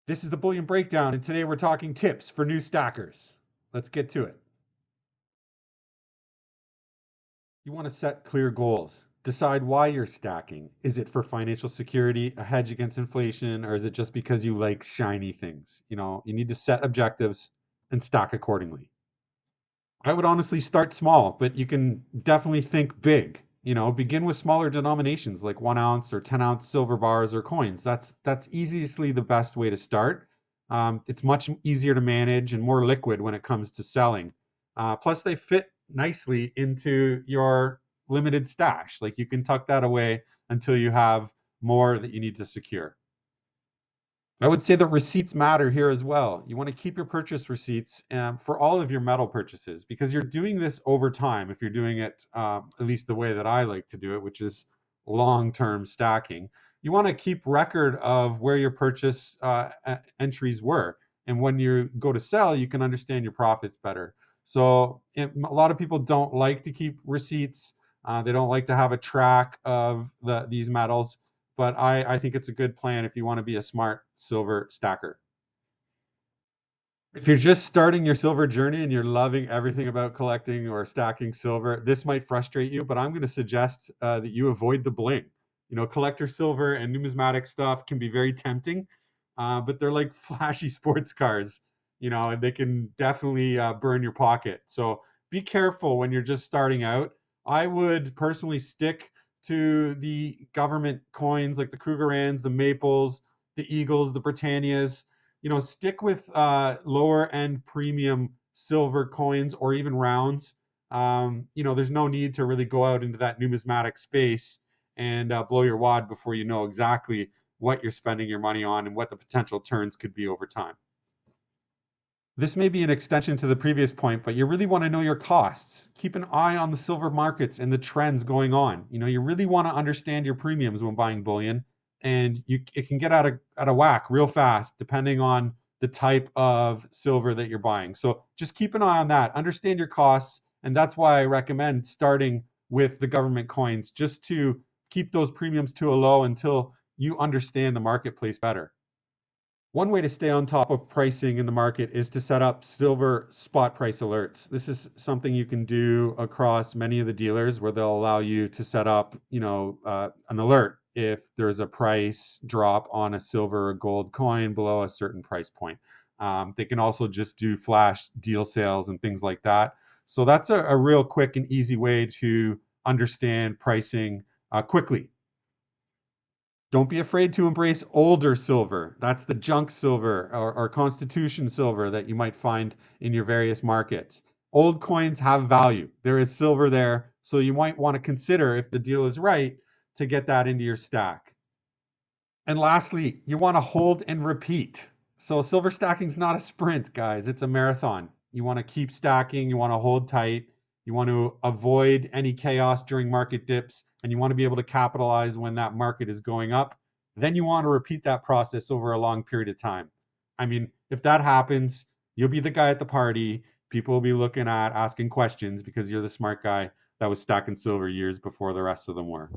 This is the Bullion Breakdown, and today we're talking tips for new stackers. Let's get to it. You want to set clear goals. Decide why you're stacking. Is it for financial security, a hedge against inflation, or is it just because you like shiny things? You need to set objectives and stack accordingly. I would honestly start small, but you can definitely think big. Begin with smaller denominations like 1 ounce or 10-ounce silver bars or coins. That's easily the best way to start. It's much easier to manage and more liquid when it comes to selling. Plus, they fit nicely into your limited stash. Like you can tuck that away until you have more that you need to secure. I would say that receipts matter here as well. You want to keep your purchase receipts for all of your metal purchases because you're doing this over time. If you're doing it, at least the way that I like to do it, which is long-term stacking, you want to keep record of where your purchase entries were. And when you go to sell, you can understand your profits better. So a lot of people don't like to keep receipts. They don't like to have a track of these metals, but I think it's a good plan if you want to be a smart silver stacker. If you're just starting your silver journey and you're loving everything about collecting or stacking silver, this might frustrate you, but I'm going to suggest that you avoid the bling. Collector silver and numismatic stuff can be very tempting, but they're like flashy sports cars, and they can definitely burn your pocket. So be careful when you're just starting out. I would personally stick to the government coins like the Krugerrands, the Maples, the Eagles, the Britannias. Stick with lower end premium silver coins or even rounds. There's no need to really go out into that numismatic space and blow your wad before you know exactly what you're spending your money on and what the potential turns could be over time. This may be an extension to the previous point, but you really want to know your costs. Keep an eye on the silver markets and the trends going on. You really want to understand your premiums when buying bullion, and it can get out of whack real fast depending on the type of silver that you're buying. So just keep an eye on that. Understand your costs, and that's why I recommend starting with the government coins just to keep those premiums to a low until you understand the marketplace better. One way to stay on top of pricing in the market is to set up silver spot price alerts. This is something you can do across many of the dealers where they'll allow you to set up, an alert if there's a price drop on a silver or gold coin below a certain price point. They can also just do flash deal sales and things like that. So that's a real quick and easy way to understand pricing quickly. Don't be afraid to embrace older silver. That's the junk silver or constitution silver that you might find in your various markets. Old coins have value. There is silver there, so you might want to consider if the deal is right to get that into your stack. And lastly, you want to hold and repeat. So silver stacking is not a sprint, guys. It's a marathon. You want to keep stacking, you want to hold tight, you want to avoid any chaos during market dips, and you want to be able to capitalize when that market is going up. Then you want to repeat that process over a long period of time. I mean, if that happens, you'll be the guy at the party. People will be looking at asking questions because you're the smart guy that was stacking silver years before the rest of them were.